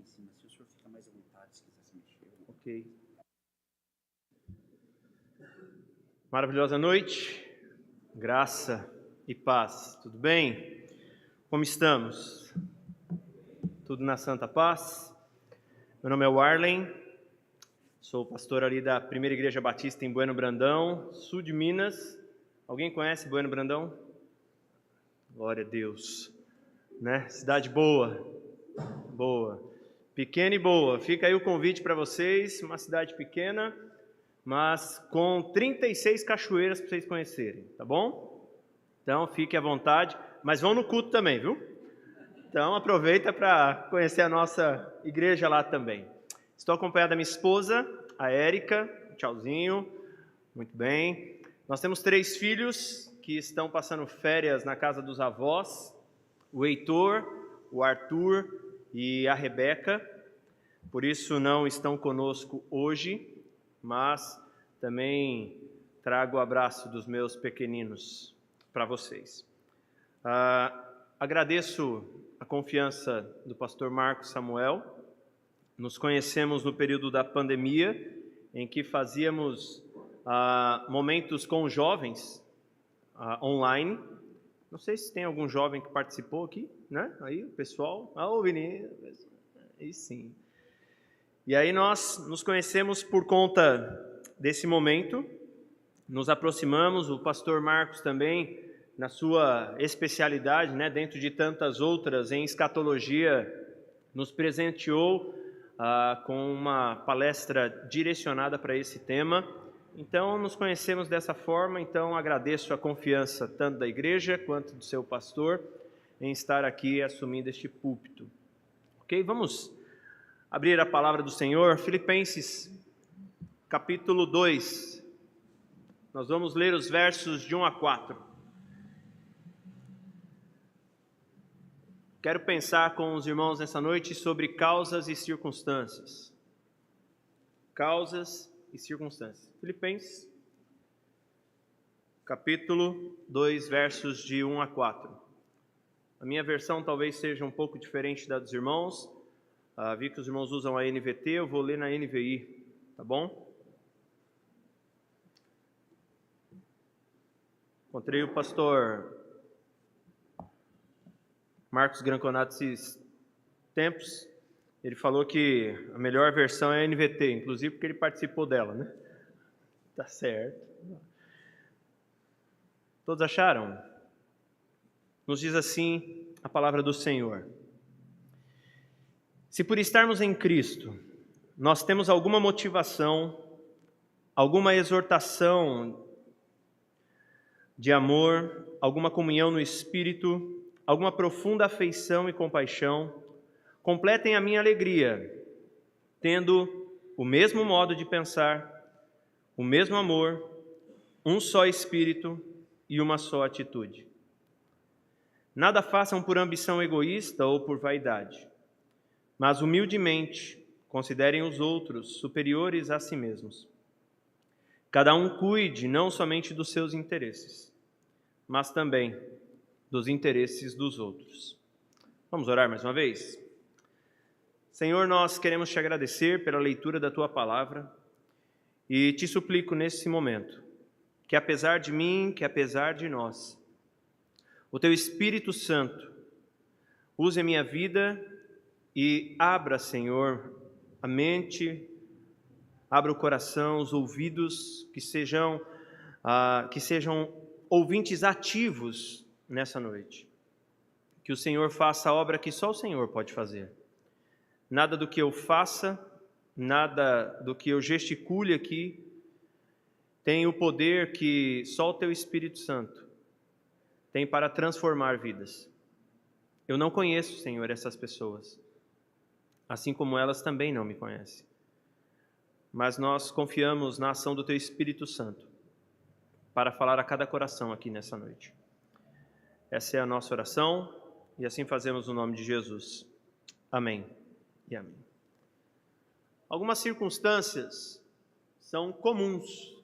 cima, se o senhor fica mais à vontade, se quiser se mexer. Ok. Maravilhosa noite, graça e paz, tudo bem? Como estamos? Tudo na santa paz? Meu nome é Warlen, sou pastor ali da Primeira Igreja Batista em Bueno Brandão, sul de Minas. Alguém conhece Bueno Brandão? Glória a Deus, né? Cidade boa, pequena e boa. Fica aí o convite para vocês, uma cidade pequena, mas com 36 cachoeiras para vocês conhecerem, tá bom? Então fique à vontade, mas vão no culto também, viu? Então aproveita para conhecer a nossa igreja lá também. Estou acompanhado da minha esposa, a Érica, tchauzinho, muito bem. Nós temos 3 filhos que estão passando férias na casa dos avós, o Heitor, o Arthur e a Rebeca, por isso não estão conosco hoje, mas também trago o abraço dos meus pequeninos para vocês. Agradeço a confiança do pastor Marcos Samuel. Nos conhecemos no período da pandemia, em que fazíamos momentos com jovens online. Não sei se tem algum jovem que participou aqui, né? Aí o pessoal, o Vinícius, aí sim. E aí nós nos conhecemos por conta desse momento, nos aproximamos, o pastor Marcos também, na sua especialidade, né, dentro de tantas outras em escatologia, nos presenteou com uma palestra direcionada para esse tema. Então, nos conhecemos dessa forma, então agradeço a confiança tanto da igreja quanto do seu pastor em estar aqui assumindo este púlpito. Ok? Vamos abrir a palavra do Senhor, Filipenses, capítulo 2. Nós vamos ler os versos de 1 a 4. Quero pensar com os irmãos nessa noite sobre causas e circunstâncias. Causas e circunstâncias. Filipenses, capítulo 2, versos de 1 a 4. A minha versão talvez seja um pouco diferente da dos irmãos. Vi que os irmãos usam a NVT, eu vou ler na NVI, tá bom? Encontrei o pastor Marcos Granconato esses tempos. Ele falou que a melhor versão é a NVT, inclusive porque ele participou dela, né? Tá certo. Todos acharam? Nos diz assim a palavra do Senhor. Se por estarmos em Cristo, nós temos alguma motivação, alguma exortação de amor, alguma comunhão no Espírito, alguma profunda afeição e compaixão, completem a minha alegria, tendo o mesmo modo de pensar, o mesmo amor, um só Espírito e uma só atitude. Nada façam por ambição egoísta ou por vaidade, mas humildemente considerem os outros superiores a si mesmos. Cada um cuide não somente dos seus interesses, mas também dos interesses dos outros. Vamos orar mais uma vez? Senhor, nós queremos te agradecer pela leitura da tua palavra e te suplico nesse momento que apesar de mim, que apesar de nós, o teu Espírito Santo use a minha vida e abra, Senhor, a mente, abra o coração, os ouvidos, que sejam ouvintes ativos nessa noite. Que o Senhor faça a obra que só o Senhor pode fazer. Nada do que eu faça, nada do que eu gesticule aqui, tem o poder que só o teu Espírito Santo tem para transformar vidas. Eu não conheço, Senhor, essas pessoas, assim como elas também não me conhecem. Mas nós confiamos na ação do teu Espírito Santo para falar a cada coração aqui nessa noite. Essa é a nossa oração e assim fazemos no nome de Jesus. Amém e amém. Algumas circunstâncias são comuns.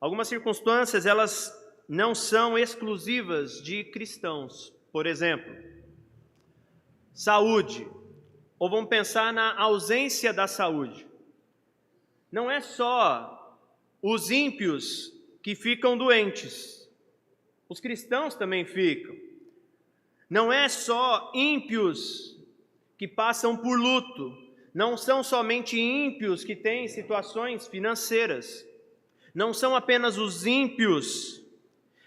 Algumas circunstâncias, elas não são exclusivas de cristãos. Por exemplo, saúde. ou vamos pensar na ausência da saúde. Não é só os ímpios que ficam doentes, os cristãos também ficam. Não é só ímpios que passam por luto, não são somente ímpios que têm situações financeiras, não são apenas os ímpios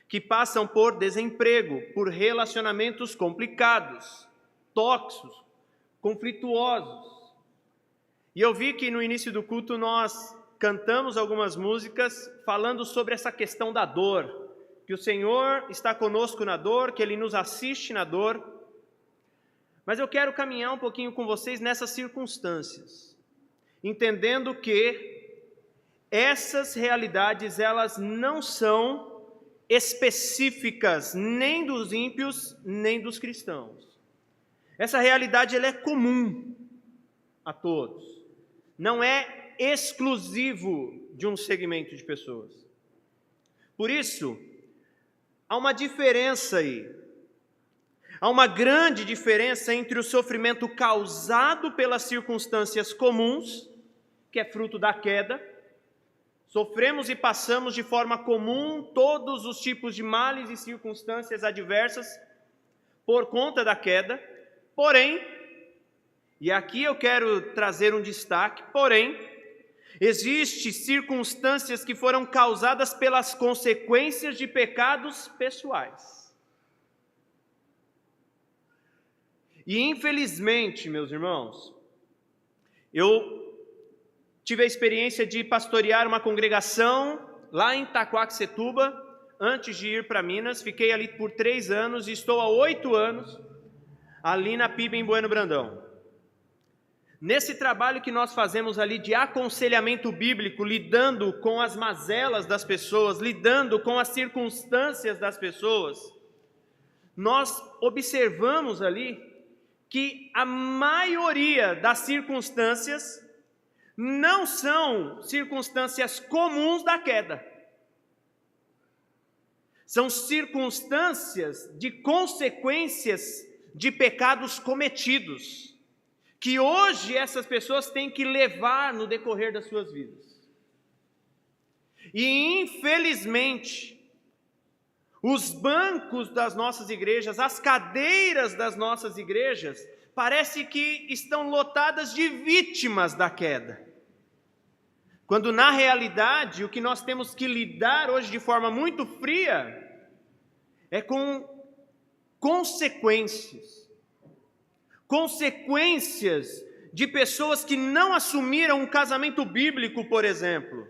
que passam por desemprego, por relacionamentos complicados, tóxicos, conflituosos. E eu vi que no início do culto nós cantamos algumas músicas falando sobre essa questão da dor, que o Senhor está conosco na dor, que Ele nos assiste na dor. Mas eu quero caminhar um pouquinho com vocês nessas circunstâncias, entendendo que essas realidades, elas não são específicas nem dos ímpios, nem dos cristãos. Essa realidade, ela é comum a todos. Não é exclusivo de um segmento de pessoas. Por isso, há uma diferença aí. Há uma grande diferença entre o sofrimento causado pelas circunstâncias comuns, que é fruto da queda. Sofremos e passamos de forma comum todos os tipos de males e circunstâncias adversas por conta da queda. Porém, e aqui eu quero trazer um destaque, porém, existem circunstâncias que foram causadas pelas consequências de pecados pessoais. E infelizmente, meus irmãos, eu tive a experiência de pastorear uma congregação lá em Itaquaquecetuba, antes de ir para Minas. Fiquei ali por 3 anos e estou há 8 anos ali na PIB em Bueno Brandão. Nesse trabalho que nós fazemos ali de aconselhamento bíblico, lidando com as mazelas das pessoas, lidando com as circunstâncias das pessoas, nós observamos ali que a maioria das circunstâncias não são circunstâncias comuns da queda. São circunstâncias de consequências de pecados cometidos, que hoje essas pessoas têm que levar no decorrer das suas vidas. E infelizmente, os bancos das nossas igrejas, as cadeiras das nossas igrejas, parece que estão lotadas de vítimas da queda. Quando na realidade, o que nós temos que lidar hoje de forma muito fria, é com consequências de pessoas que não assumiram um casamento bíblico, por exemplo.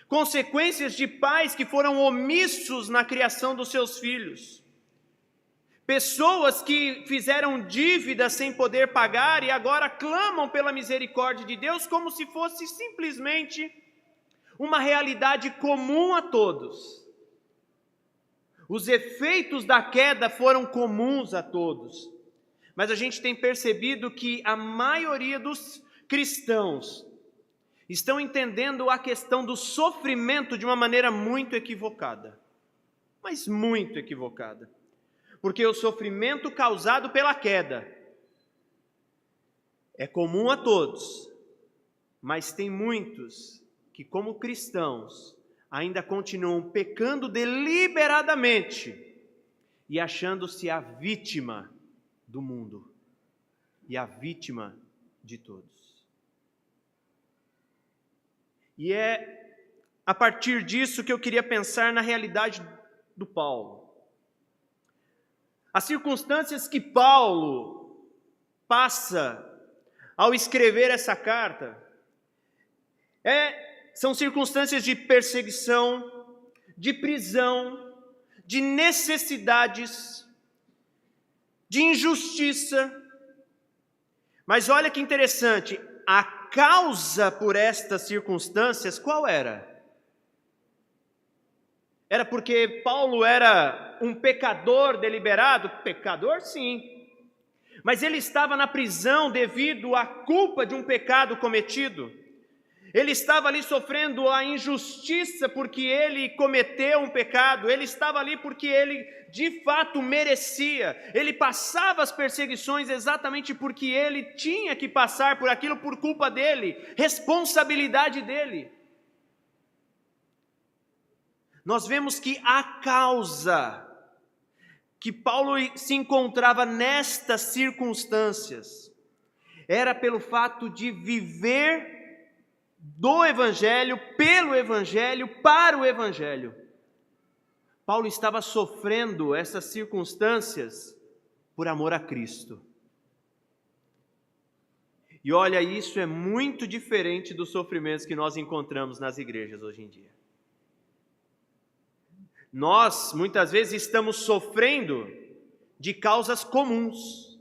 Consequências de pais que foram omissos na criação dos seus filhos. Pessoas que fizeram dívidas sem poder pagar e agora clamam pela misericórdia de Deus como se fosse simplesmente uma realidade comum a todos. Os efeitos da queda foram comuns a todos. Mas a gente tem percebido que a maioria dos cristãos estão entendendo a questão do sofrimento de uma maneira muito equivocada. Mas muito equivocada. Porque o sofrimento causado pela queda é comum a todos, mas tem muitos que, como cristãos, ainda continuam pecando deliberadamente e achando-se a vítima do mundo e a vítima de todos. E é a partir disso que eu queria pensar na realidade do Paulo. As circunstâncias que Paulo passa ao escrever essa carta são circunstâncias de perseguição, de prisão, de necessidades, de injustiça. Mas olha que interessante, a causa por estas circunstâncias qual era? Era porque Paulo era um pecador deliberado? Pecador, sim. Mas ele estava na prisão devido à culpa de um pecado cometido. Ele estava ali sofrendo a injustiça porque ele cometeu um pecado, ele estava ali porque ele de fato merecia, ele passava as perseguições exatamente porque ele tinha que passar por aquilo por culpa dele, responsabilidade dele. Nós vemos que a causa que Paulo se encontrava nestas circunstâncias era pelo fato de viver do Evangelho, pelo Evangelho, para o Evangelho. Paulo estava sofrendo essas circunstâncias por amor a Cristo. E olha, isso é muito diferente dos sofrimentos que nós encontramos nas igrejas hoje em dia. Nós, muitas vezes, estamos sofrendo de causas comuns.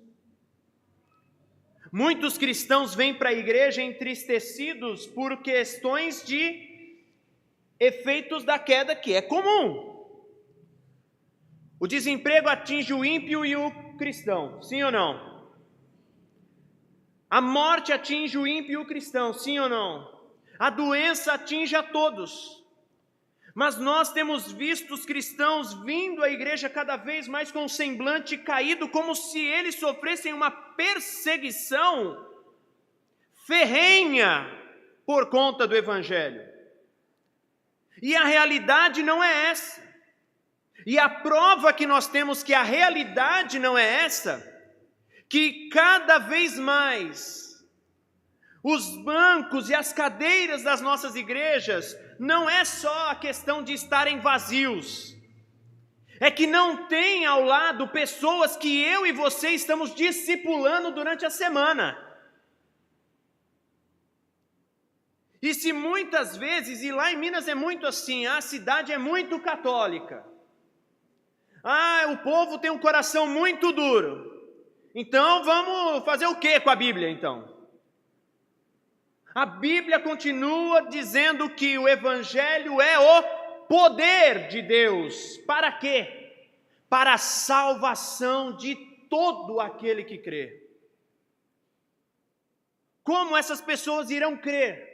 Muitos cristãos vêm para a igreja entristecidos por questões de efeitos da queda que é comum. O desemprego atinge o ímpio e o cristão, sim ou não? A morte atinge o ímpio e o cristão, sim ou não? A doença atinge a todos. Mas nós temos visto os cristãos vindo à igreja cada vez mais com o semblante caído, como se eles sofressem uma perseguição ferrenha por conta do Evangelho. E a realidade não é essa. E a prova que nós temos que a realidade não é essa, que cada vez mais os bancos e as cadeiras das nossas igrejas não é só a questão de estarem vazios, é que não tem ao lado pessoas que eu e você estamos discipulando durante a semana. E se muitas vezes, e lá em Minas é muito assim, a cidade é muito católica, o povo tem um coração muito duro, então vamos fazer o que com a Bíblia então? A Bíblia continua dizendo que o Evangelho é o poder de Deus. Para quê? Para a salvação de todo aquele que crê. Como essas pessoas irão crer?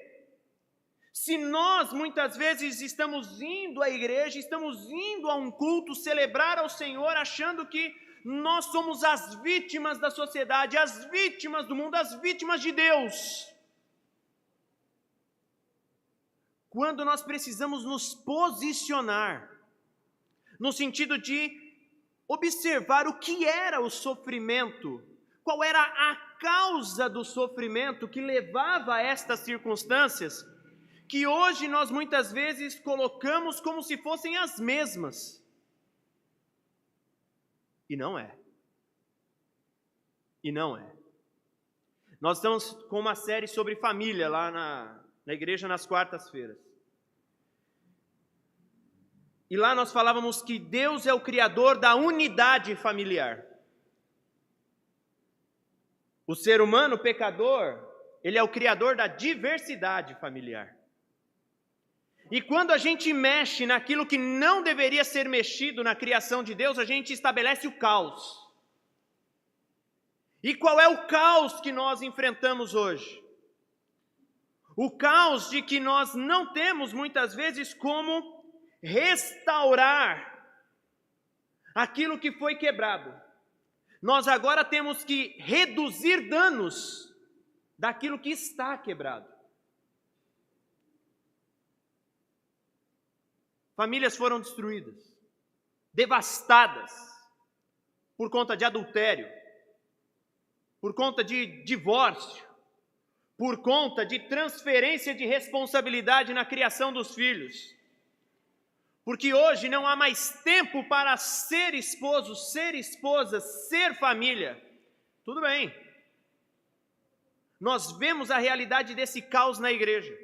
Se nós muitas vezes estamos indo à igreja, estamos indo a um culto, celebrar ao Senhor, achando que nós somos as vítimas da sociedade, as vítimas do mundo, as vítimas de Deus. Quando nós precisamos nos posicionar, no sentido de observar o que era o sofrimento, qual era a causa do sofrimento que levava a estas circunstâncias, que hoje nós muitas vezes colocamos como se fossem as mesmas. E não é. E não é. Nós estamos com uma série sobre família lá na igreja nas quartas-feiras. E lá nós falávamos que Deus é o criador da unidade familiar. O ser humano, o pecador, ele é o criador da diversidade familiar. E quando a gente mexe naquilo que não deveria ser mexido na criação de Deus, a gente estabelece o caos. E qual é o caos que nós enfrentamos hoje? O caos de que nós não temos muitas vezes como restaurar aquilo que foi quebrado. Nós agora temos que reduzir danos daquilo que está quebrado. Famílias foram destruídas, devastadas, por conta de adultério, por conta de divórcio, por conta de transferência de responsabilidade na criação dos filhos. Porque hoje não há mais tempo para ser esposo, ser esposa, ser família. Tudo bem. Nós vemos a realidade desse caos na igreja.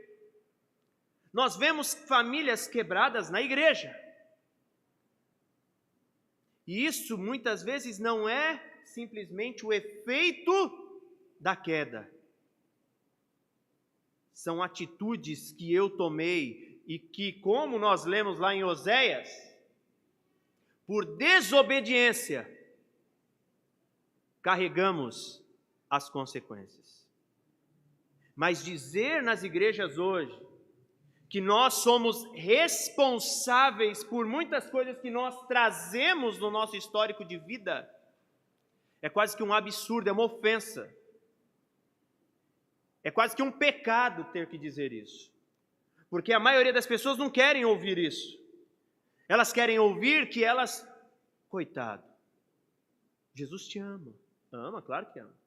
Nós vemos famílias quebradas na igreja. E isso muitas vezes não é simplesmente o efeito da queda. São atitudes que eu tomei e que, como nós lemos lá em Oséias, por desobediência, carregamos as consequências. Mas dizer nas igrejas hoje que nós somos responsáveis por muitas coisas que nós trazemos no nosso histórico de vida é quase que um absurdo, é uma ofensa. É quase que um pecado ter que dizer isso. Porque a maioria das pessoas não querem ouvir isso. Elas querem ouvir que elas... Coitado, Jesus te ama. Ama, claro que ama.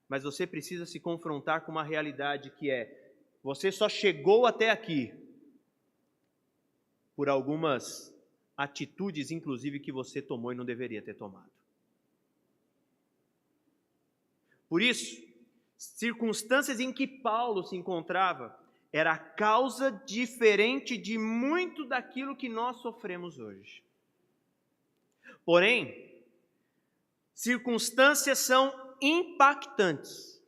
Mas você precisa se confrontar com uma realidade que é: você só chegou até aqui por algumas atitudes, inclusive, que você tomou e não deveria ter tomado. Por isso, circunstâncias em que Paulo se encontrava era a causa diferente de muito daquilo que nós sofremos hoje. Porém, circunstâncias são impactantes,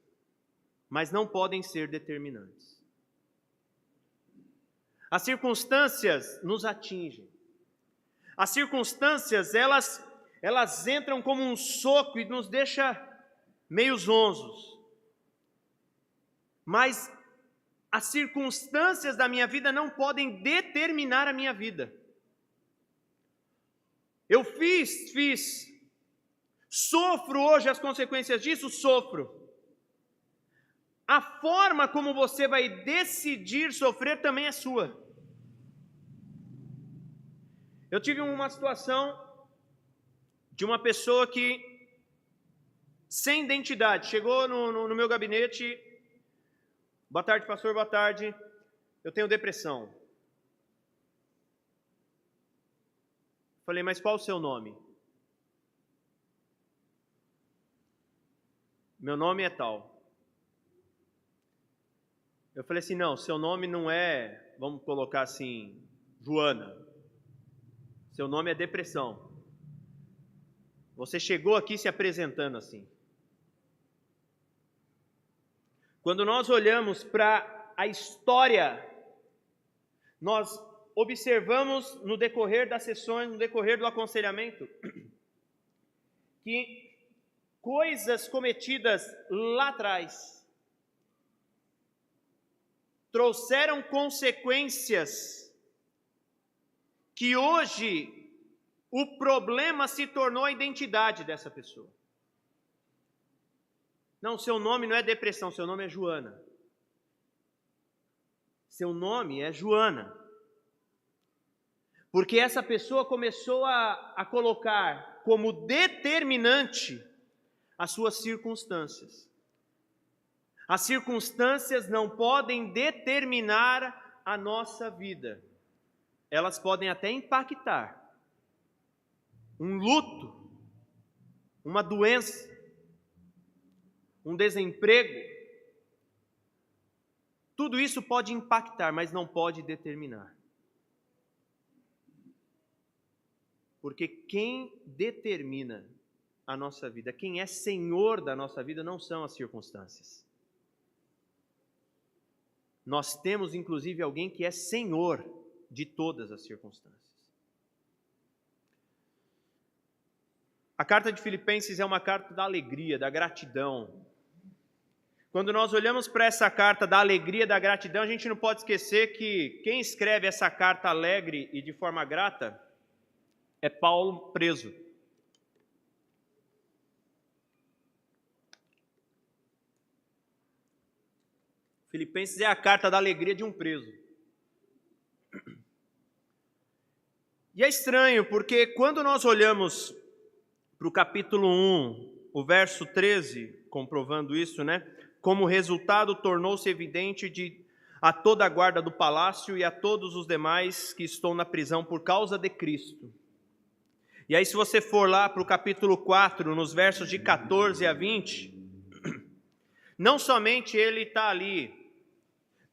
mas não podem ser determinantes. As circunstâncias nos atingem. As circunstâncias, elas entram como um soco e nos deixam meio zonzos. Mas as circunstâncias da minha vida não podem determinar a minha vida. Eu fiz. Sofro hoje as consequências disso? Sofro. A forma como você vai decidir sofrer também é sua. Eu tive uma situação de uma pessoa que, sem identidade, chegou no meu gabinete. Boa tarde, pastor, boa tarde. Eu tenho depressão. Falei, mas qual o seu nome? Meu nome é tal. Eu falei assim, não, seu nome não é, vamos colocar assim, Joana. Seu nome é depressão. Você chegou aqui se apresentando assim. Quando nós olhamos para a história, nós observamos no decorrer das sessões, no decorrer do aconselhamento, que coisas cometidas lá atrás trouxeram consequências que hoje o problema se tornou a identidade dessa pessoa. Não, seu nome não é depressão, seu nome é Joana. Seu nome é Joana. Porque essa pessoa começou a colocar como determinante as suas circunstâncias. As circunstâncias não podem determinar a nossa vida. Elas podem até impactar. Um luto, uma doença, um desemprego. Tudo isso pode impactar, mas não pode determinar. Porque quem determina a nossa vida, quem é senhor da nossa vida, não são as circunstâncias. Nós temos, inclusive, alguém que é senhor de todas as circunstâncias. A carta de Filipenses é uma carta da alegria, da gratidão. Quando nós olhamos para essa carta da alegria, da gratidão, a gente não pode esquecer que quem escreve essa carta alegre e de forma grata é Paulo preso. Filipenses é a carta da alegria de um preso. E é estranho, porque quando nós olhamos para o capítulo 1, o verso 13, comprovando isso, né? Como resultado, tornou-se evidente a toda a guarda do palácio e a todos os demais que estão na prisão por causa de Cristo. E aí, se você for lá para o capítulo 4, nos versos de 14 a 20, não somente ele está ali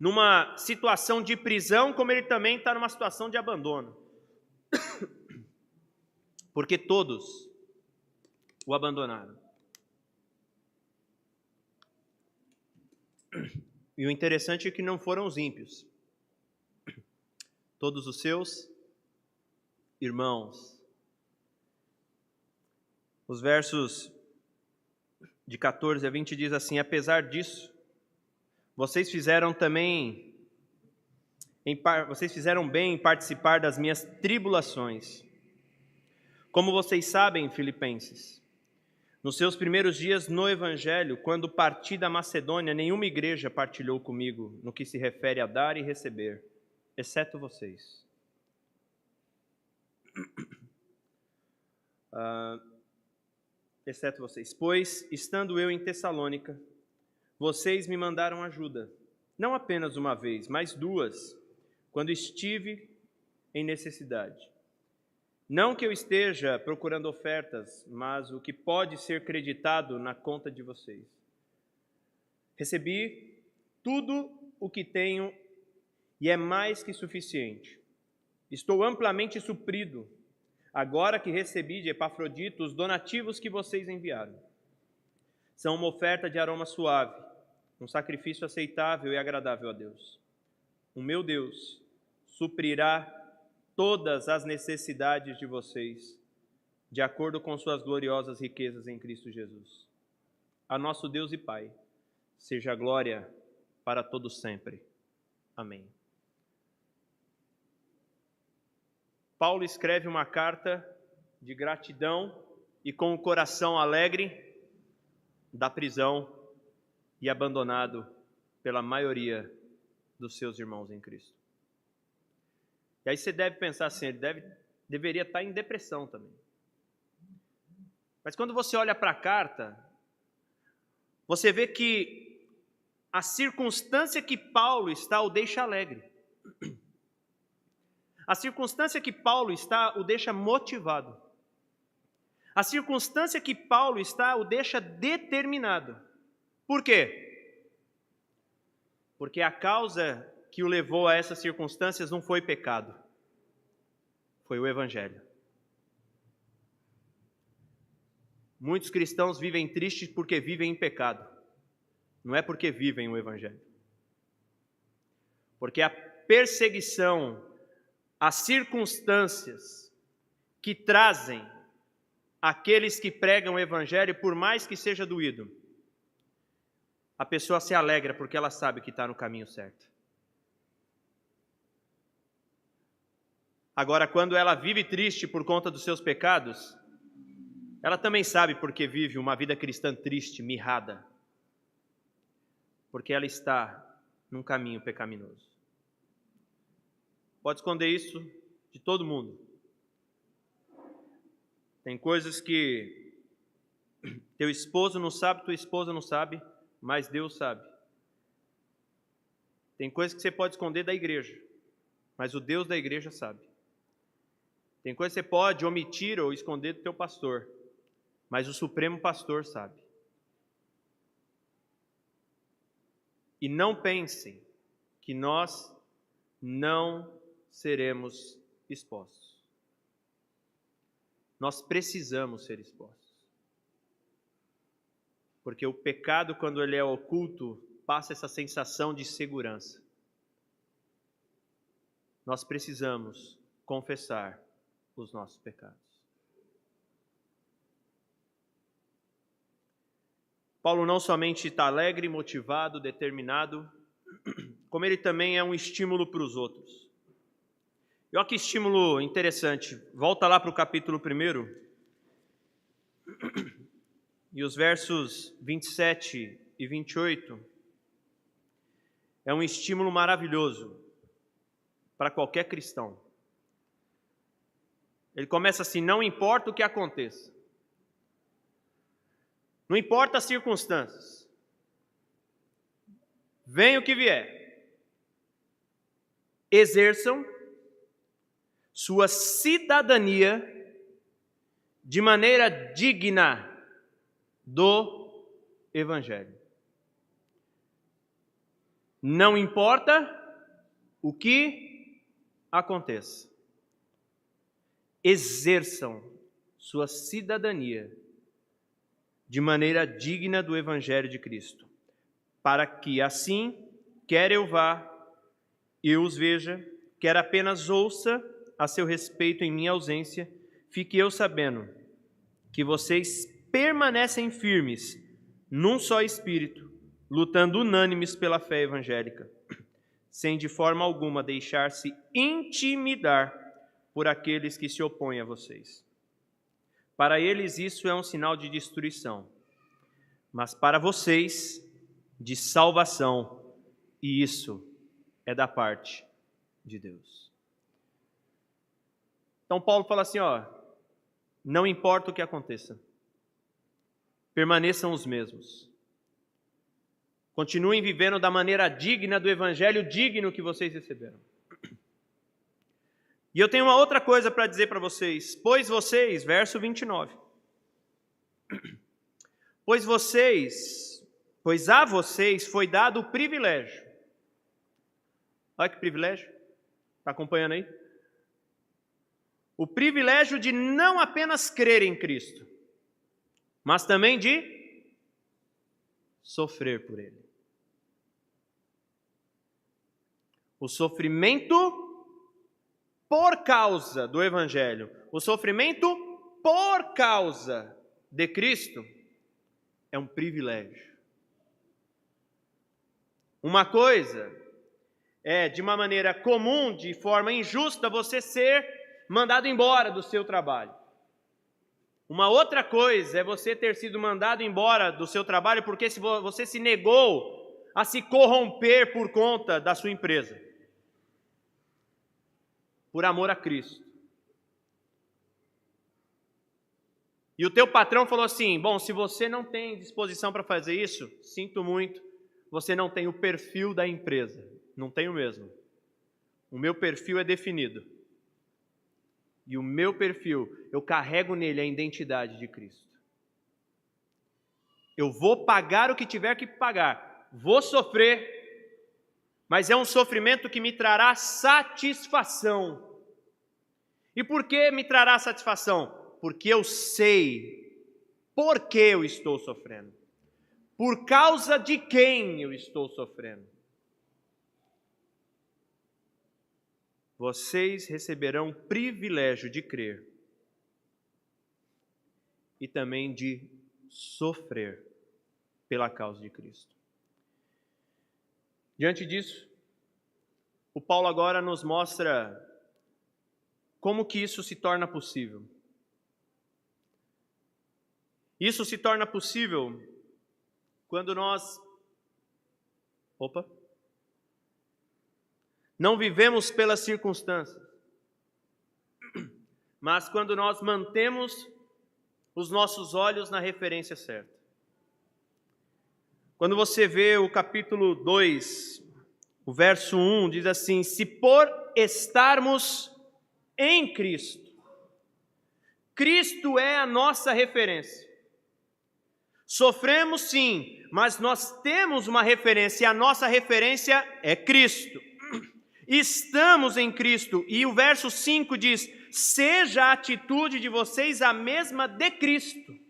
numa situação de prisão, como ele também está numa situação de abandono. Porque todos o abandonaram. E o interessante é que não foram os ímpios. Todos os seus irmãos. Os versos de 14 a 20 diz assim: apesar disso, vocês fizeram bem em participar das minhas tribulações. Como vocês sabem, filipenses, nos seus primeiros dias no Evangelho, quando parti da Macedônia, nenhuma igreja partilhou comigo no que se refere a dar e receber, exceto vocês. Pois, estando eu em Tessalônica, vocês me mandaram ajuda, não apenas uma vez, mas duas, quando estive em necessidade. Não que eu esteja procurando ofertas, mas o que pode ser creditado na conta de vocês. Recebi tudo o que tenho e é mais que suficiente. Estou amplamente suprido, agora que recebi de Epafrodito os donativos que vocês enviaram. São uma oferta de aroma suave, um sacrifício aceitável e agradável a Deus. O meu Deus suprirá todas as necessidades de vocês, de acordo com suas gloriosas riquezas em Cristo Jesus. A nosso Deus e Pai, seja a glória para todos sempre. Amém. Paulo escreve uma carta de gratidão e com o coração alegre da prisão e abandonado pela maioria dos seus irmãos em Cristo. E aí você deve pensar assim, ele deveria estar em depressão também. Mas quando você olha para a carta, você vê que a circunstância que Paulo está o deixa alegre. A circunstância que Paulo está o deixa motivado. A circunstância que Paulo está o deixa determinado. Por quê? Porque a causa que o levou a essas circunstâncias não foi pecado, foi o Evangelho. Muitos cristãos vivem tristes porque vivem em pecado, não é porque vivem o Evangelho. Porque a perseguição, as circunstâncias que trazem aqueles que pregam o Evangelho, por mais que seja doído, a pessoa se alegra porque ela sabe que está no caminho certo. Agora, quando ela vive triste por conta dos seus pecados, ela também sabe porque vive uma vida cristã triste, mirrada. Porque ela está num caminho pecaminoso. Pode esconder isso de todo mundo. Tem coisas que teu esposo não sabe, tua esposa não sabe, mas Deus sabe. Tem coisas que você pode esconder da igreja, mas o Deus da igreja sabe. Tem coisas que você pode omitir ou esconder do teu pastor, mas o Supremo Pastor sabe. E não pensem que nós não seremos expostos. Nós precisamos ser expostos. Porque o pecado, quando ele é oculto, passa essa sensação de segurança. Nós precisamos confessar os nossos pecados. Paulo não somente está alegre, motivado, determinado, como ele também é um estímulo para os outros. E olha que estímulo interessante. Volta lá para o capítulo 1. E os versos 27 e 28. É um estímulo maravilhoso para qualquer cristão. Ele começa assim: não importa o que aconteça. Não importa as circunstâncias. Venha o que vier. Exerçam sua cidadania de maneira digna do Evangelho. Não importa o que aconteça. Exerçam sua cidadania de maneira digna do Evangelho de Cristo, para que assim, quer eu vá e os veja, quer apenas ouça a seu respeito em minha ausência, fique eu sabendo que vocês permanecem firmes num só espírito, lutando unânimes pela fé evangélica, sem de forma alguma deixar-se intimidar por aqueles que se opõem a vocês. Para eles isso é um sinal de destruição, mas para vocês, de salvação, e isso é da parte de Deus. Então Paulo fala assim, não importa o que aconteça, permaneçam os mesmos. Continuem vivendo da maneira digna do evangelho digno que vocês receberam. E eu tenho uma outra coisa para dizer para vocês. Pois vocês, verso 29. Pois a vocês foi dado o privilégio. Olha que privilégio. Está acompanhando aí? O privilégio de não apenas crer em Cristo, mas também de sofrer por Ele. O sofrimento por causa do Evangelho, o sofrimento por causa de Cristo é um privilégio. Uma coisa é, de uma maneira comum, de forma injusta, você ser mandado embora do seu trabalho. Uma outra coisa é você ter sido mandado embora do seu trabalho porque você se negou a se corromper por conta da sua empresa. Por amor a Cristo. E o teu patrão falou assim, bom, se você não tem disposição para fazer isso, sinto muito, você não tem o perfil da empresa. Não tenho mesmo. O meu perfil é definido. E o meu perfil, eu carrego nele a identidade de Cristo. Eu vou pagar o que tiver que pagar. Vou sofrer, mas é um sofrimento que me trará satisfação. E por que me trará satisfação? Porque eu sei por que eu estou sofrendo. Por causa de quem eu estou sofrendo. Vocês receberão o privilégio de crer e também de sofrer pela causa de Cristo. Diante disso, o Paulo agora nos mostra como que isso se torna possível. Isso se torna possível quando nós não vivemos pelas circunstâncias, mas quando nós mantemos os nossos olhos na referência certa. Quando você vê o capítulo 2, o verso 1, diz assim, se por estarmos em Cristo, Cristo é a nossa referência. Sofremos sim, mas nós temos uma referência, e a nossa referência é Cristo. Estamos em Cristo, e o verso 5 diz, seja a atitude de vocês a mesma de Cristo.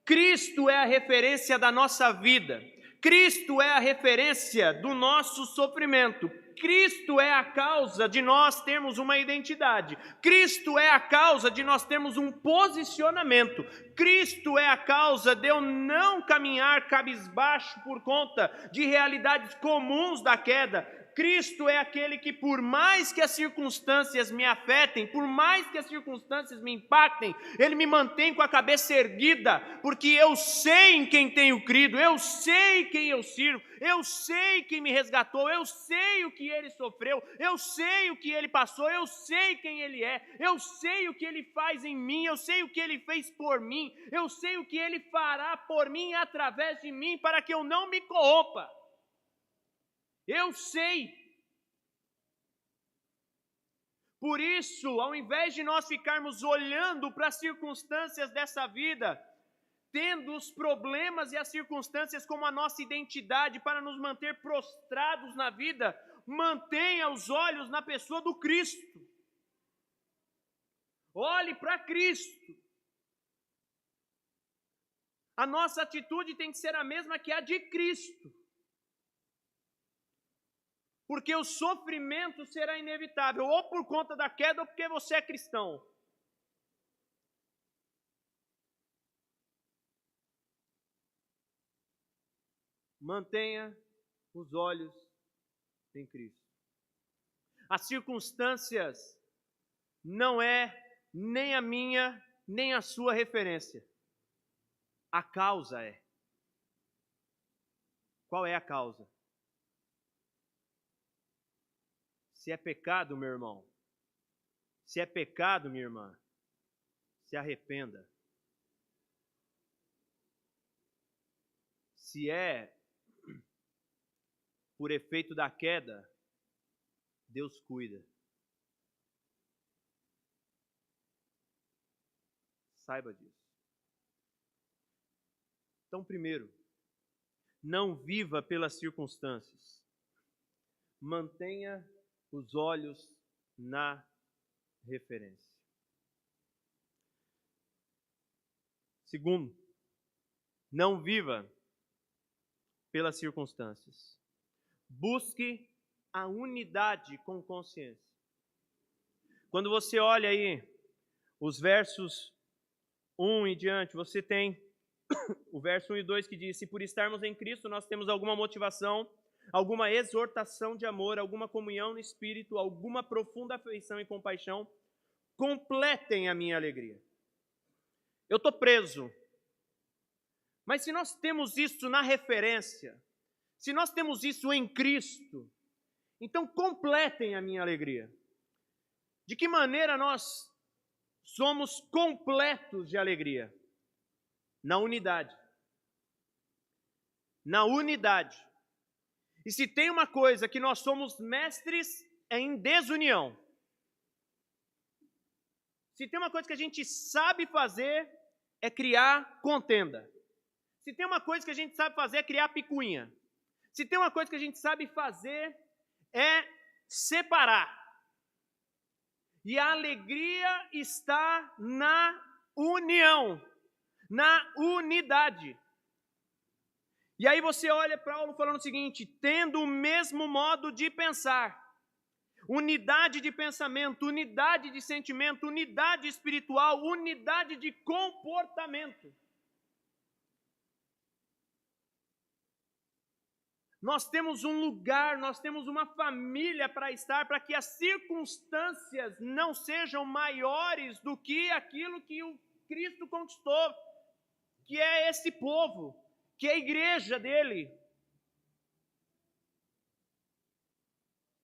Cristo é a referência da nossa vida. Cristo é a referência do nosso sofrimento. Cristo é a causa de nós termos uma identidade. Cristo é a causa de nós termos um posicionamento. Cristo é a causa de eu não caminhar cabisbaixo por conta de realidades comuns da queda. Cristo é aquele que, por mais que as circunstâncias me afetem, por mais que as circunstâncias me impactem, Ele me mantém com a cabeça erguida, porque eu sei em quem tenho crido, eu sei quem eu sirvo, eu sei quem me resgatou, eu sei o que Ele sofreu, eu sei o que Ele passou, eu sei quem Ele é, eu sei o que Ele faz em mim, eu sei o que Ele fez por mim, eu sei o que Ele fará por mim e através de mim, para que eu não me corrompa. Eu sei. Por isso, ao invés de nós ficarmos olhando para as circunstâncias dessa vida, tendo os problemas e as circunstâncias como a nossa identidade para nos manter prostrados na vida, mantenha os olhos na pessoa do Cristo. Olhe para Cristo. A nossa atitude tem que ser a mesma que a de Cristo. Porque o sofrimento será inevitável, ou por conta da queda, ou porque você é cristão. Mantenha os olhos em Cristo. As circunstâncias não é nem a minha, nem a sua referência. A causa é. Qual é a causa? Se é pecado, meu irmão, se é pecado, minha irmã, se arrependa. Se é por efeito da queda, Deus cuida. Saiba disso. Então, primeiro, não viva pelas circunstâncias. Mantenha os olhos na referência. Segundo, não viva pelas circunstâncias. Busque a unidade com consciência. Quando você olha aí os versos 1 e diante, você tem o verso 1 e 2 que diz: se por estarmos em Cristo nós temos alguma motivação, alguma exortação de amor, alguma comunhão no Espírito, alguma profunda afeição e compaixão, completem a minha alegria. Eu estou preso, mas se nós temos isso na referência, se nós temos isso em Cristo, então completem a minha alegria. De que maneira nós somos completos de alegria? Na unidade. Na unidade. E se tem uma coisa que nós somos mestres é em desunião. Se tem uma coisa que a gente sabe fazer é criar contenda. Se tem uma coisa que a gente sabe fazer é criar picuinha. Se tem uma coisa que a gente sabe fazer é separar. E a alegria está na união, na unidade. E aí você olha para Paulo falando o seguinte: tendo o mesmo modo de pensar, unidade de pensamento, unidade de sentimento, unidade espiritual, unidade de comportamento. Nós temos um lugar, nós temos uma família para estar, para que as circunstâncias não sejam maiores do que aquilo que o Cristo conquistou, que é esse povo, que é a igreja dele.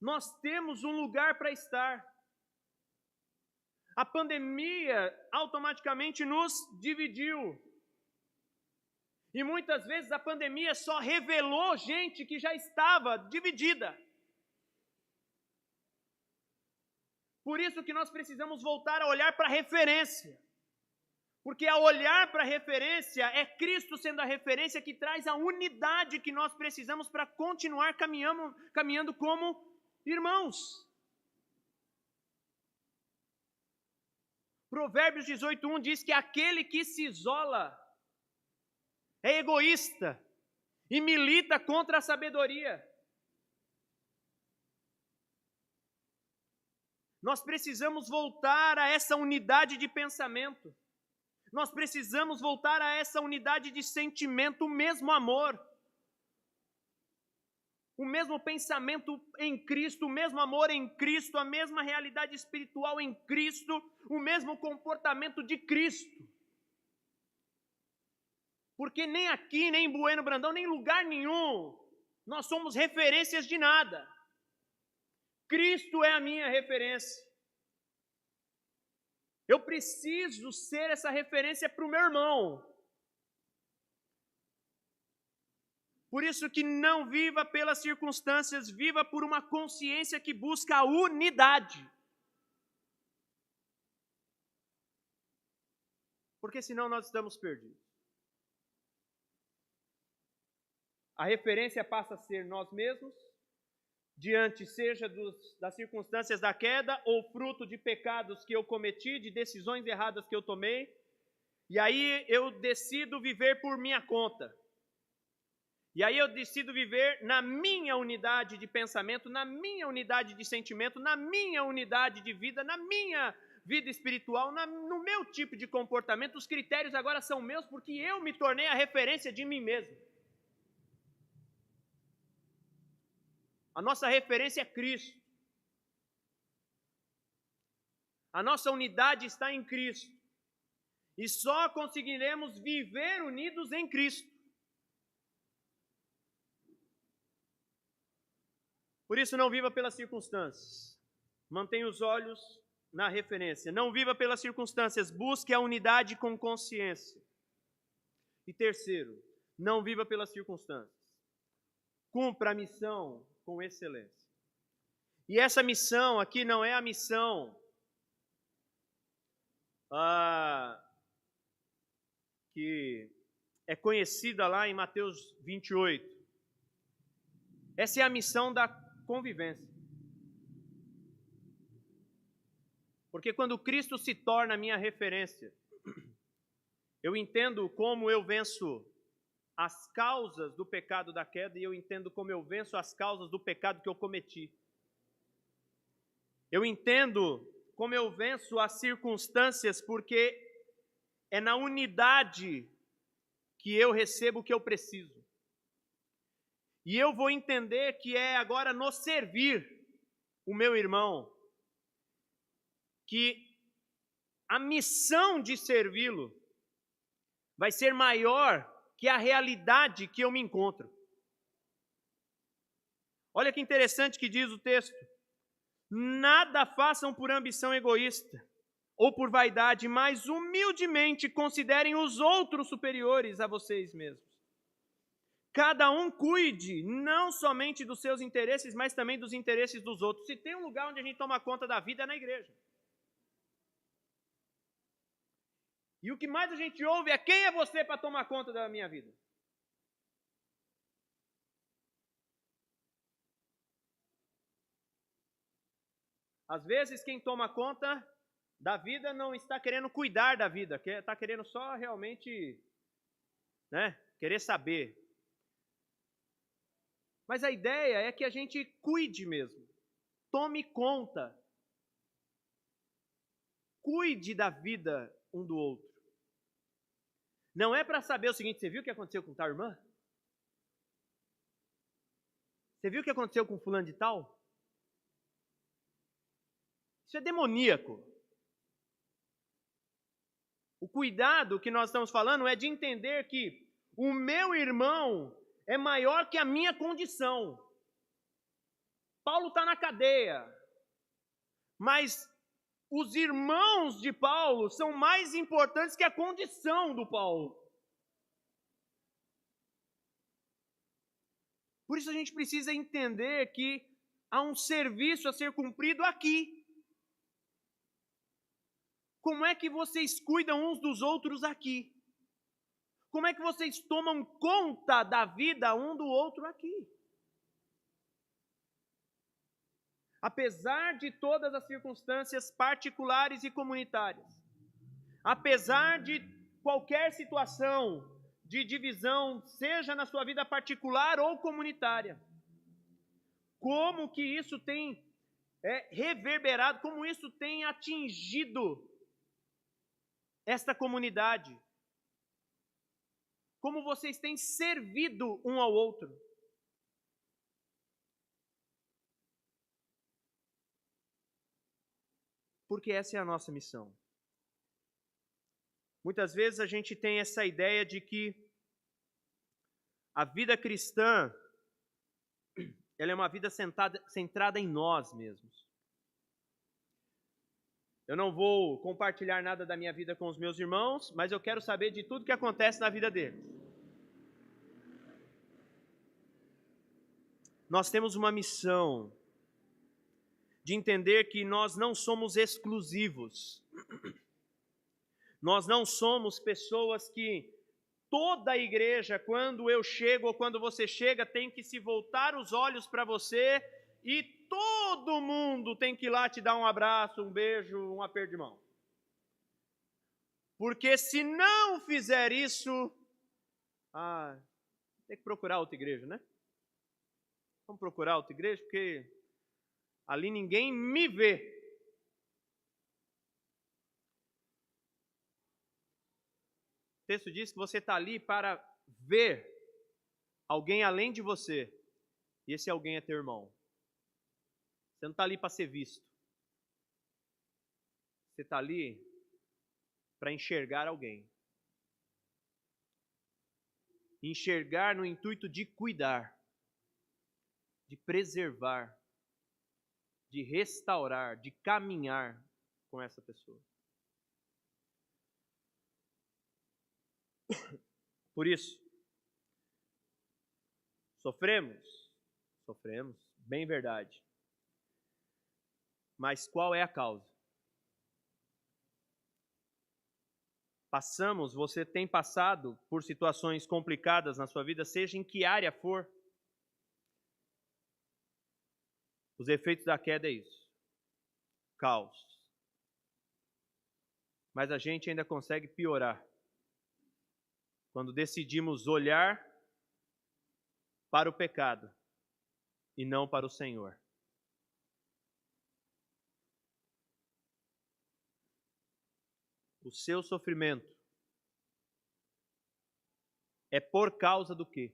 Nós temos um lugar para estar. A pandemia automaticamente nos dividiu. E muitas vezes a pandemia só revelou gente que já estava dividida. Por isso que nós precisamos voltar a olhar para a referência. Porque ao olhar para a referência, é Cristo sendo a referência que traz a unidade que nós precisamos para continuar caminhando como irmãos. Provérbios 18:1 diz que aquele que se isola é egoísta e milita contra a sabedoria. Nós precisamos voltar a essa unidade de pensamento. Nós precisamos voltar a essa unidade de sentimento, o mesmo amor. O mesmo pensamento em Cristo, o mesmo amor em Cristo, a mesma realidade espiritual em Cristo, o mesmo comportamento de Cristo. Porque nem aqui, nem em Bueno Brandão, nem em lugar nenhum, nós somos referências de nada. Cristo é a minha referência. Eu preciso ser essa referência para o meu irmão. Por isso que não viva pelas circunstâncias, viva por uma consciência que busca a unidade. Porque senão nós estamos perdidos. A referência passa a ser nós mesmos, diante seja das circunstâncias da queda ou fruto de pecados que eu cometi, de decisões erradas que eu tomei, e aí eu decido viver por minha conta. E aí eu decido viver na minha unidade de pensamento, na minha unidade de sentimento, na minha unidade de vida, na minha vida espiritual, no meu tipo de comportamento. Os critérios agora são meus porque eu me tornei a referência de mim mesmo. A nossa referência é Cristo. A nossa unidade está em Cristo. E só conseguiremos viver unidos em Cristo. Por isso, não viva pelas circunstâncias. Mantenha os olhos na referência. Não viva pelas circunstâncias. Busque a unidade com consciência. E terceiro, não viva pelas circunstâncias. Cumpra a missão com excelência. E essa missão aqui não é a missão que é conhecida lá em Mateus 28. Essa é a missão da convivência. Porque quando Cristo se torna a minha referência, eu entendo como eu venço as causas do pecado da queda e eu entendo como eu venço as causas do pecado que eu cometi. Eu entendo como eu venço as circunstâncias porque é na unidade que eu recebo o que eu preciso. E eu vou entender que é agora no servir o meu irmão que a missão de servi-lo vai ser maior que a realidade que eu me encontro. Olha que interessante que diz o texto. Nada façam por ambição egoísta ou por vaidade, mas humildemente considerem os outros superiores a vocês mesmos. Cada um cuide não somente dos seus interesses, mas também dos interesses dos outros. Se tem um lugar onde a gente toma conta da vida, é na igreja. E o que mais a gente ouve é: quem é você para tomar conta da minha vida? Às vezes quem toma conta da vida não está querendo cuidar da vida, está querendo só realmente, querer saber. Mas a ideia é que a gente cuide mesmo, tome conta, cuide da vida um do outro. Não é para saber o seguinte: você viu o que aconteceu com tal irmã? Você viu o que aconteceu com fulano de tal? Isso é demoníaco. O cuidado que nós estamos falando é de entender que o meu irmão é maior que a minha condição. Paulo está na cadeia, mas os irmãos de Paulo são mais importantes que a condição do Paulo. Por isso a gente precisa entender que há um serviço a ser cumprido aqui. Como é que vocês cuidam uns dos outros aqui? Como é que vocês tomam conta da vida um do outro aqui? Apesar de todas as circunstâncias particulares e comunitárias, apesar de qualquer situação de divisão, seja na sua vida particular ou comunitária, como que isso tem reverberado, como isso tem atingido esta comunidade? Como vocês têm servido um ao outro? Porque essa é a nossa missão. Muitas vezes a gente tem essa ideia de que a vida cristã, ela é uma vida centrada em nós mesmos. Eu não vou compartilhar nada da minha vida com os meus irmãos, mas eu quero saber de tudo que acontece na vida deles. Nós temos uma missão de entender que nós não somos exclusivos. Nós não somos pessoas que toda a igreja, quando eu chego ou quando você chega, tem que se voltar os olhos para você e todo mundo tem que ir lá te dar um abraço, um beijo, um aperto de mão. Porque se não fizer isso, tem que procurar outra igreja, né? Vamos procurar outra igreja, porque ali ninguém me vê. O texto diz que você está ali para ver alguém além de você. E esse alguém é teu irmão. Você não está ali para ser visto. Você está ali para enxergar alguém. Enxergar no intuito de cuidar, de preservar, de restaurar, de caminhar com essa pessoa. Por isso, sofremos, bem verdade. Mas qual é a causa? Você tem passado por situações complicadas na sua vida, seja em que área for. Os efeitos da queda é isso. Caos. Mas a gente ainda consegue piorar quando decidimos olhar para o pecado e não para o Senhor. O seu sofrimento é por causa do quê?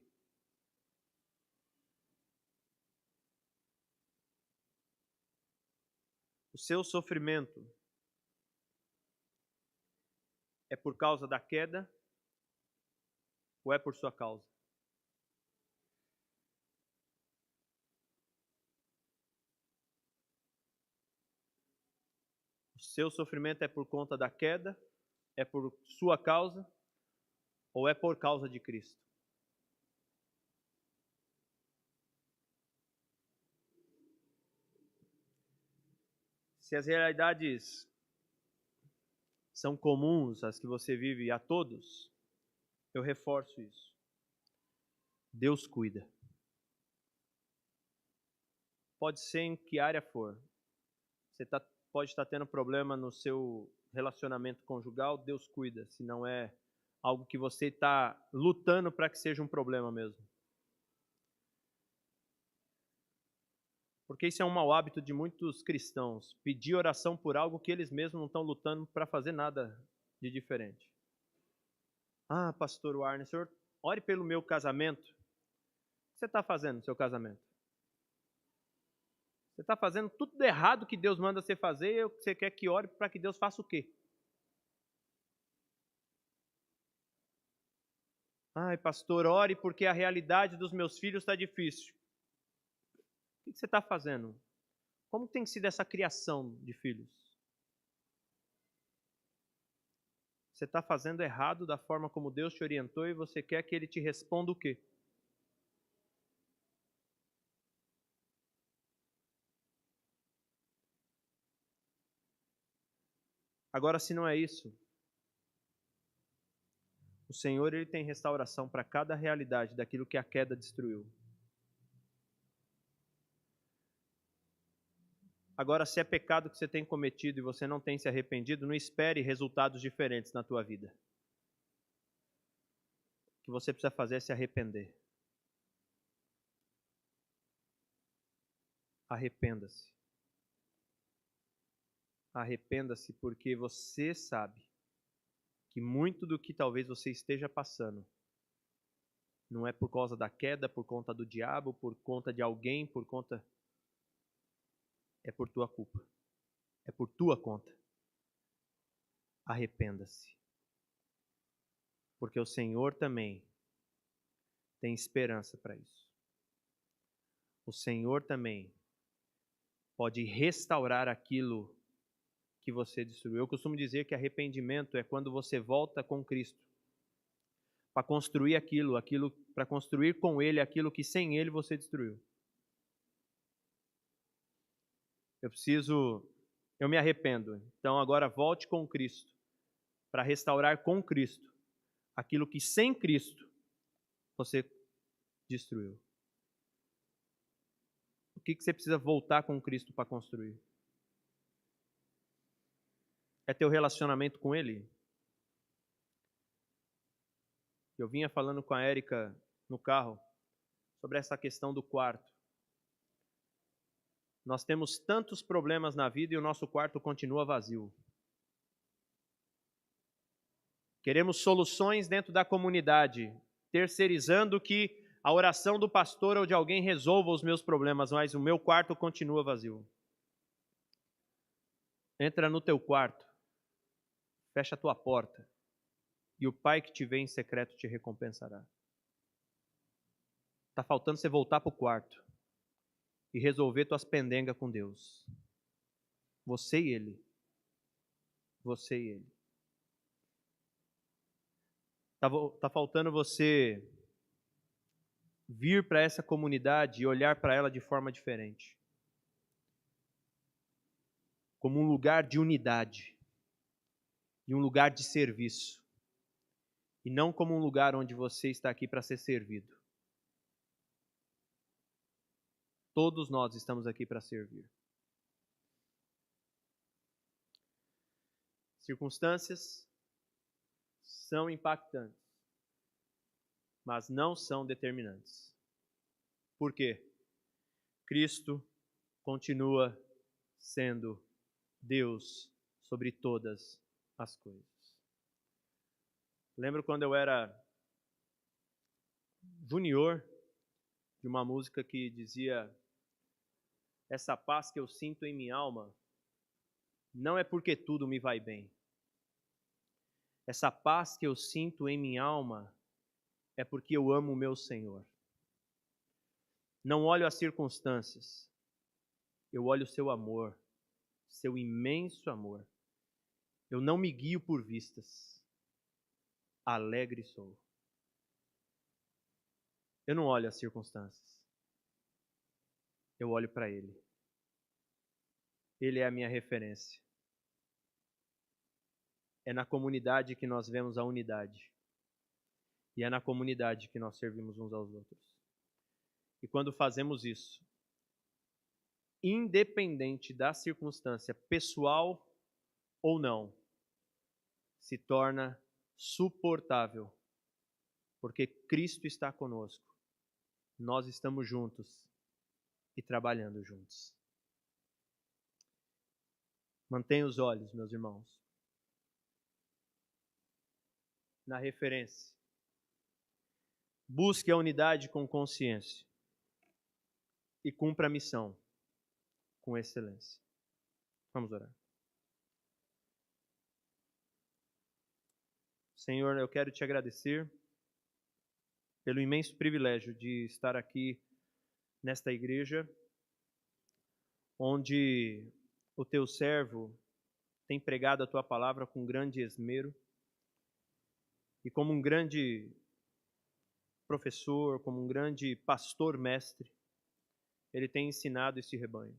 O seu sofrimento é por causa da queda ou é por sua causa? O seu sofrimento é por conta da queda, é por sua causa ou é por causa de Cristo? Se as realidades são comuns às que você vive a todos, eu reforço isso. Deus cuida. Pode ser em que área for. Você pode estar tendo problema no seu relacionamento conjugal, Deus cuida, se não é algo que você está lutando para que seja um problema mesmo. Porque isso é um mau hábito de muitos cristãos, pedir oração por algo que eles mesmos não estão lutando para fazer nada de diferente. Ah, pastor Warner, senhor, ore pelo meu casamento. O que você está fazendo no seu casamento? Você está fazendo tudo de errado que Deus manda você fazer e você quer que ore para que Deus faça o quê? Ai, pastor, ore porque a realidade dos meus filhos está difícil. O que você está fazendo? Como tem sido essa criação de filhos? Você está fazendo errado da forma como Deus te orientou e você quer que Ele te responda o quê? Agora, se não é isso, o Senhor ele tem restauração para cada realidade daquilo que a queda destruiu. Agora, se é pecado que você tem cometido e você não tem se arrependido, não espere resultados diferentes na tua vida. O que você precisa fazer é se arrepender. Arrependa-se. Arrependa-se porque você sabe que muito do que talvez você esteja passando não é por causa da queda, por conta do diabo, por conta de alguém, é por tua culpa. É por tua conta. Arrependa-se. Porque o Senhor também tem esperança para isso. O Senhor também pode restaurar aquilo que você destruiu. Eu costumo dizer que arrependimento é quando você volta com Cristo para construir para construir com Ele aquilo que sem Ele você destruiu. Eu me arrependo. Então agora volte com Cristo para restaurar com Cristo aquilo que sem Cristo você destruiu. O que você precisa voltar com Cristo para construir? É teu relacionamento com Ele? Eu vinha falando com a Érica no carro sobre essa questão do quarto. Nós temos tantos problemas na vida e o nosso quarto continua vazio. Queremos soluções dentro da comunidade, terceirizando que a oração do pastor ou de alguém resolva os meus problemas, mas o meu quarto continua vazio. Entra no teu quarto, fecha a tua porta, e o Pai que te vê em secreto te recompensará. Está faltando você voltar para o quarto e resolver tuas pendengas com Deus. Você e Ele. Você e Ele. Está faltando você vir para essa comunidade e olhar para ela de forma diferente. Como um lugar de unidade e um lugar de serviço. E não como um lugar onde você está aqui para ser servido. Todos nós estamos aqui para servir. Circunstâncias são impactantes, mas não são determinantes. Por quê? Cristo continua sendo Deus sobre todas as coisas. Lembro quando eu era junior, de uma música que dizia: essa paz que eu sinto em minha alma não é porque tudo me vai bem. Essa paz que eu sinto em minha alma é porque eu amo o meu Senhor. Não olho as circunstâncias, eu olho o seu amor, seu imenso amor. Eu não me guio por vistas, alegre sou. Eu não olho as circunstâncias, eu olho para Ele. Ele é a minha referência. É na comunidade que nós vemos a unidade. E é na comunidade que nós servimos uns aos outros. E quando fazemos isso, independente da circunstância, pessoal ou não, se torna suportável. Porque Cristo está conosco. Nós estamos juntos e trabalhando juntos. Mantenha os olhos, meus irmãos, na referência. Busque a unidade com consciência e cumpra a missão com excelência. Vamos orar. Senhor, eu quero te agradecer pelo imenso privilégio de estar aqui nesta igreja, onde o teu servo tem pregado a tua palavra com grande esmero e como um grande professor, como um grande pastor mestre, ele tem ensinado esse rebanho.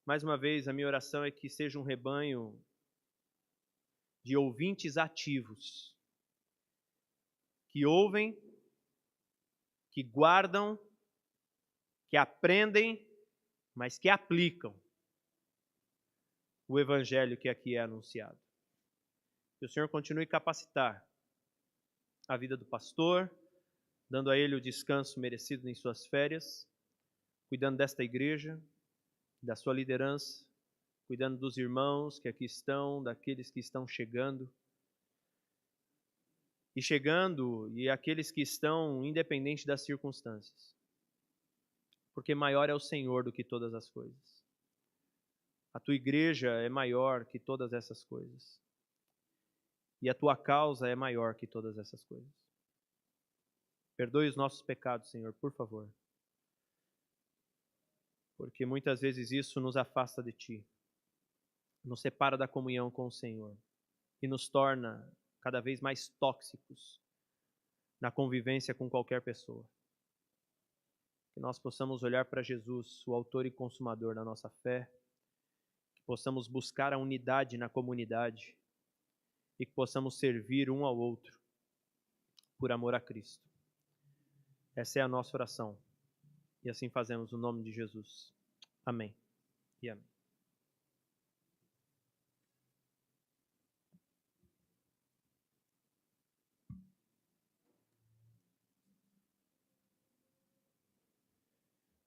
Mais uma vez, a minha oração é que seja um rebanho de ouvintes ativos, que ouvem, que guardam, que aprendem, mas que aplicam o evangelho que aqui é anunciado. Que o Senhor continue a capacitar a vida do pastor, dando a ele o descanso merecido em suas férias, cuidando desta igreja, da sua liderança, cuidando dos irmãos que aqui estão, daqueles que estão chegando, e aqueles que estão independente das circunstâncias. Porque maior é o Senhor do que todas as coisas. A tua igreja é maior que todas essas coisas. E a tua causa é maior que todas essas coisas. Perdoe os nossos pecados, Senhor, por favor. Porque muitas vezes isso nos afasta de Ti, nos separa da comunhão com o Senhor e nos torna cada vez mais tóxicos na convivência com qualquer pessoa. Que nós possamos olhar para Jesus, o autor e consumador da nossa fé, que possamos buscar a unidade na comunidade e que possamos servir um ao outro por amor a Cristo. Essa é a nossa oração. E assim fazemos no nome de Jesus. Amém e amém.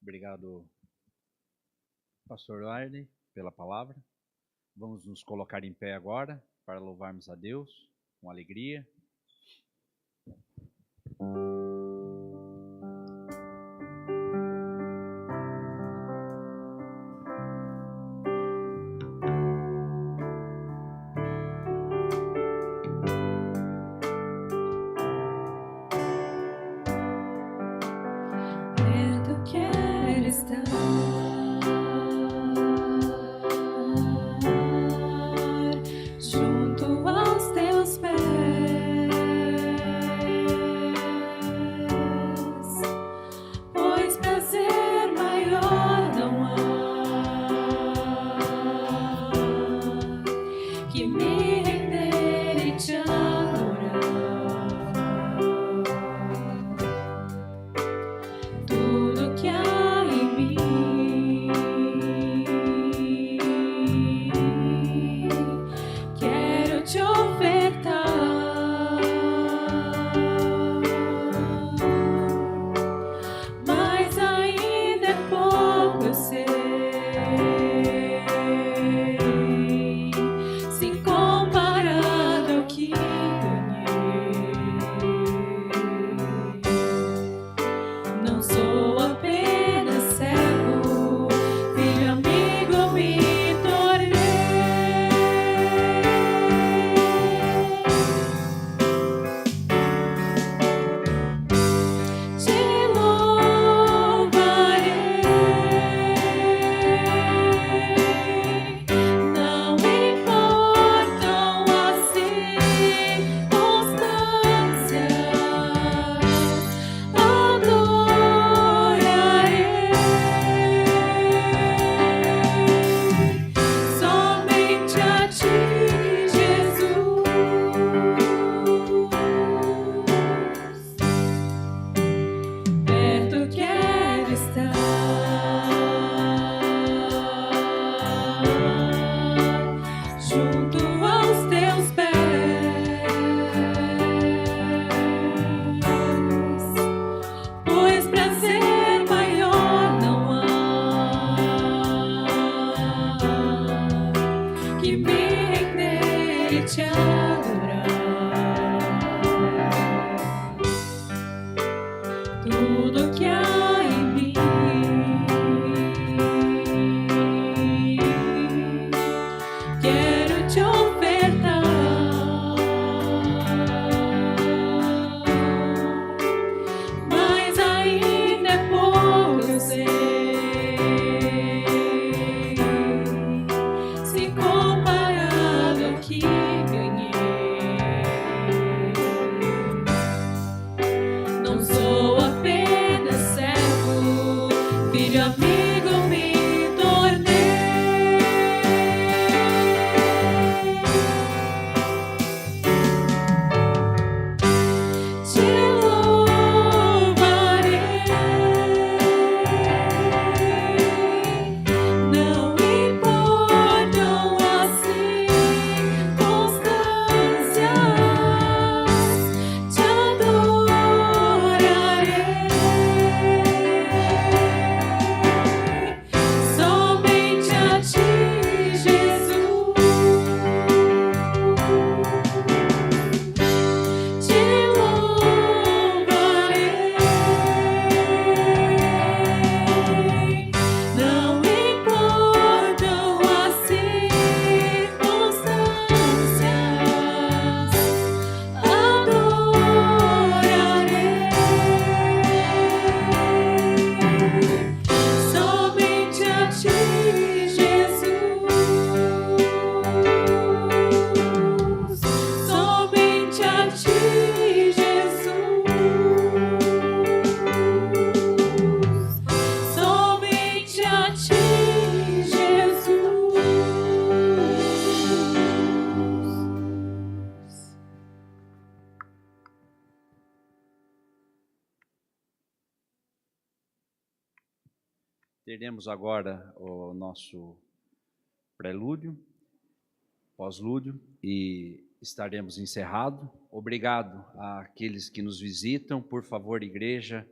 Obrigado, pastor Arley, pela palavra. Vamos nos colocar em pé agora para louvarmos a Deus com alegria. Perto quero estar, junto aos teus pés, pois prazer maior não há que me render e te adorar. Tudo que há em mim quero te ofertar, mas ainda é pouco, eu sei, se comparado ao que ganhei. Não sou apenas servo, filho amigo me tornei. Te louvarei, não importam as circunstâncias, adorarei somente a ti, Jesus. Perto quero estar, junto aos teus pés, pois prazer maior não há que me render e te adorar. Tudo que há em mim quero te ofertar, mas ainda é pouco, eu sei, se comparado ao que ganhei. Não sou apenas servo, filho amigo me tornei. Te louvarei, não importam as circunstâncias, te adorarei somente a ti, Jesus. Te louvarei, não importam as circunstâncias, adorarei somente a ti, Jesus. Somente a ti, Jesus. Somente a ti, Jesus. Teremos agora o nosso prelúdio, pós-lúdio, e estaremos encerrado. Obrigado àqueles que nos visitam. Por favor, igreja,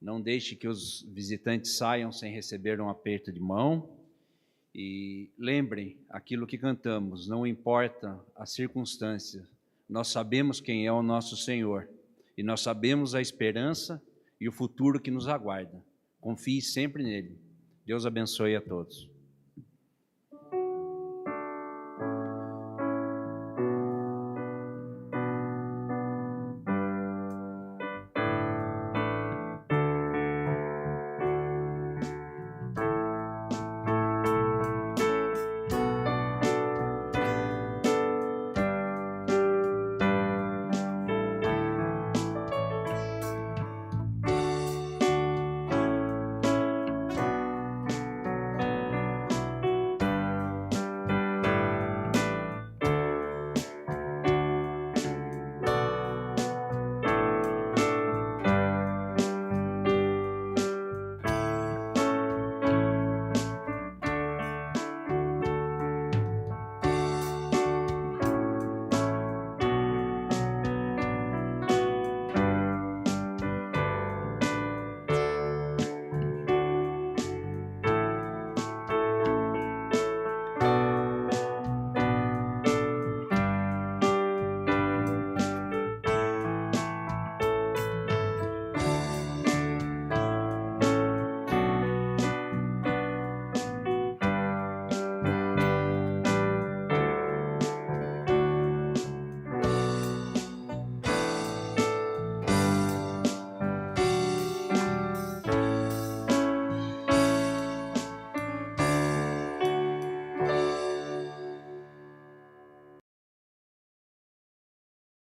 não deixe que os visitantes saiam sem receber um aperto de mão. E lembrem aquilo que cantamos, não importa a circunstância, nós sabemos quem é o nosso Senhor, e nós sabemos a esperança e o futuro que nos aguarda. Confie sempre nele. Deus abençoe a todos.